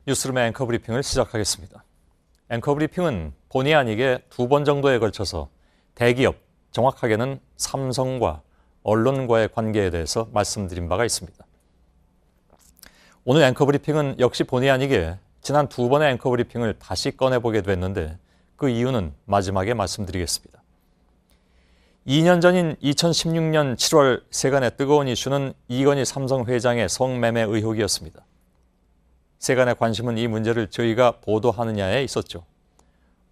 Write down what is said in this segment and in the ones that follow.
뉴스룸의 앵커 브리핑을 시작하겠습니다. 앵커 브리핑은 본의 아니게 2번 정도에 걸쳐서 대기업, 정확하게는 삼성과 언론과의 관계에 대해서 말씀드린 바가 있습니다. 오늘 앵커 브리핑은 역시 본의 아니게 지난 2번의 앵커 브리핑을 다시 꺼내보게 됐는데 그 이유는 마지막에 말씀드리겠습니다. 2년 전인 2016년 7월 세간의 뜨거운 이슈는 이건희 삼성 회장의 성매매 의혹이었습니다. 세간의 관심은 이 문제를 저희가 보도하느냐에 있었죠.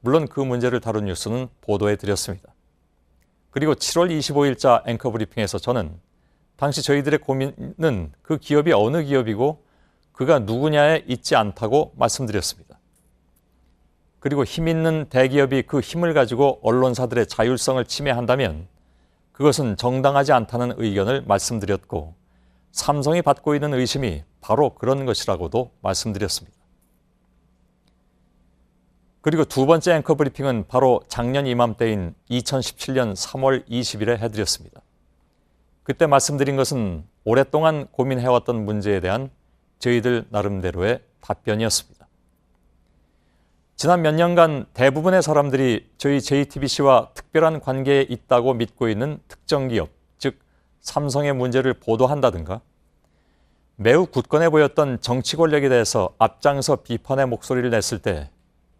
물론 그 문제를 다룬 뉴스는 보도해드렸습니다. 그리고 7월 25일자 앵커 브리핑에서 저는 당시 저희들의 고민은 그 기업이 어느 기업이고 그가 누구냐에 있지 않다고 말씀드렸습니다. 그리고 힘 있는 대기업이 그 힘을 가지고 언론사들의 자율성을 침해한다면 그것은 정당하지 않다는 의견을 말씀드렸고 삼성이 받고 있는 의심이 바로 그런 것이라고도 말씀드렸습니다. 그리고 두 번째 앵커 브리핑은 바로 작년 이맘때인 2017년 3월 20일에 해드렸습니다. 그때 말씀드린 것은 오랫동안 고민해왔던 문제에 대한 저희들 나름대로의 답변이었습니다. 지난 몇 년간 대부분의 사람들이 저희 JTBC와 특별한 관계에 있다고 믿고 있는 특정 기업, 즉 삼성의 문제를 보도한다든가 매우 굳건해 보였던 정치 권력에 대해서 앞장서 비판의 목소리를 냈을 때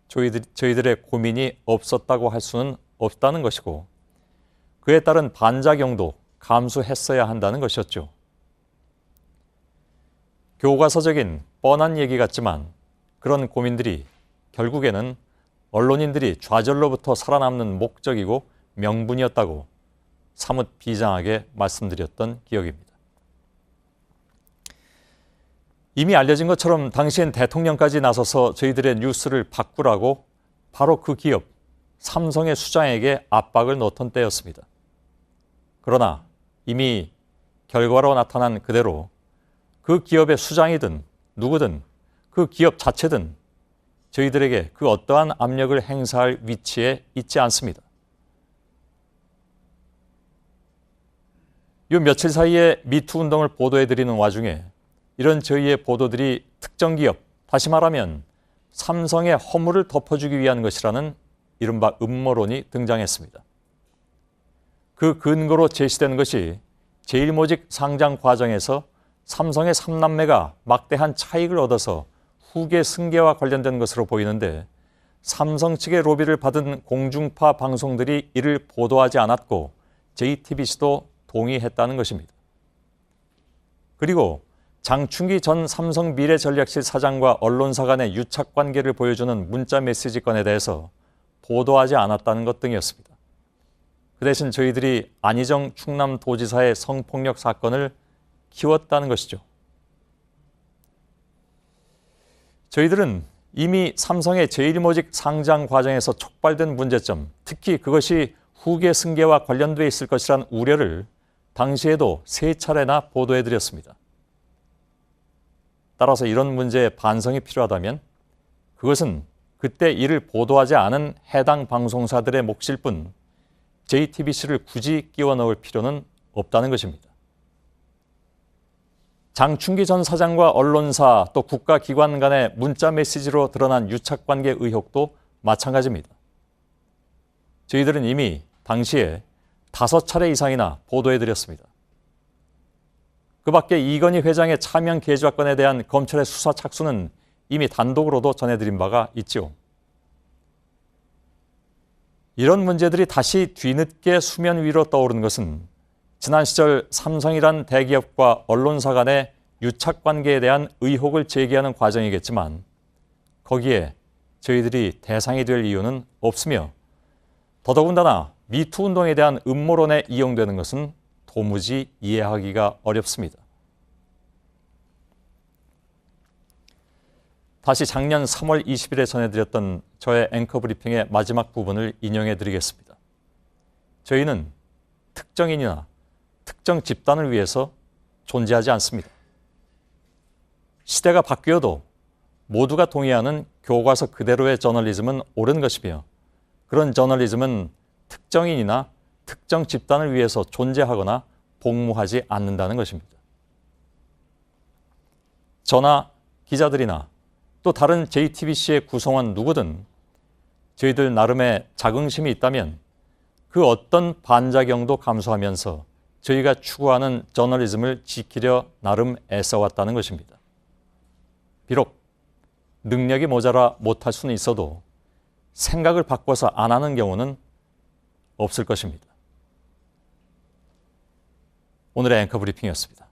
저희들의 고민이 없었다고 할 수는 없다는 것이고 그에 따른 반작용도 감수했어야 한다는 것이었죠. 교과서적인 뻔한 얘기 같지만 그런 고민들이 결국에는 언론인들이 좌절로부터 살아남는 목적이고 명분이었다고 사뭇 비장하게 말씀드렸던 기억입니다. 이미 알려진 것처럼 당시엔 대통령까지 나서서 저희들의 뉴스를 바꾸라고 바로 그 기업, 삼성의 수장에게 압박을 넣던 때였습니다. 그러나 이미 결과로 나타난 그대로 그 기업의 수장이든 누구든 그 기업 자체든 저희들에게 그 어떠한 압력을 행사할 위치에 있지 않습니다. 요 며칠 사이에 미투 운동을 보도해드리는 와중에 이런 저희의 보도들이 특정 기업, 다시 말하면 삼성의 허물을 덮어주기 위한 것이라는 이른바 음모론이 등장했습니다. 그 근거로 제시된 것이 제일모직 상장 과정에서 삼성의 3남매가 막대한 차익을 얻어서 후계 승계와 관련된 것으로 보이는데 삼성 측의 로비를 받은 공중파 방송들이 이를 보도하지 않았고 JTBC도 동의했다는 것입니다. 그리고 장충기 전 삼성 미래전략실 사장과 언론사 간의 유착관계를 보여주는 문자 메시지 건에 대해서 보도하지 않았다는 것 등이었습니다. 그 대신 저희들이 안희정 충남도지사의 성폭력 사건을 키웠다는 것이죠. 저희들은 이미 삼성의 제일모직 상장 과정에서 촉발된 문제점, 특히 그것이 후계 승계와 관련돼 있을 것이란 우려를 당시에도 3차례나 보도해드렸습니다. 따라서 이런 문제에 반성이 필요하다면 그것은 그때 이를 보도하지 않은 해당 방송사들의 몫일 뿐 JTBC를 굳이 끼워 넣을 필요는 없다는 것입니다. 장충기 전 사장과 언론사 또 국가기관 간의 문자 메시지로 드러난 유착관계 의혹도 마찬가지입니다. 저희들은 이미 당시에 5차례 이상이나 보도해드렸습니다. 그 밖에 이건희 회장의 차명 계좌건에 대한 검찰의 수사 착수는 이미 단독으로도 전해드린 바가 있죠. 이런 문제들이 다시 뒤늦게 수면 위로 떠오른 것은 지난 시절 삼성이란 대기업과 언론사 간의 유착관계에 대한 의혹을 제기하는 과정이겠지만 거기에 저희들이 대상이 될 이유는 없으며 더더군다나 미투 운동에 대한 음모론에 이용되는 것은 도무지 이해하기가 어렵습니다. 다시 작년 3월 20일에 전해드렸던 저의 앵커 브리핑의 마지막 부분을 인용해 드리겠습니다. 저희는 특정인이나 특정 집단을 위해서 존재하지 않습니다. 시대가 바뀌어도 모두가 동의하는 교과서 그대로의 저널리즘은 옳은 것이며 그런 저널리즘은 특정인이나 특정 집단을 위해서 존재하거나 복무하지 않는다는 것입니다. 저나 기자들이나 또 다른 JTBC의 구성원 누구든 저희들 나름의 자긍심이 있다면 그 어떤 반작용도 감수하면서 저희가 추구하는 저널리즘을 지키려 나름 애써왔다는 것입니다. 비록 능력이 모자라 못할 수는 있어도 생각을 바꿔서 안 하는 경우는 없을 것입니다. 오늘의 앵커 브리핑이었습니다.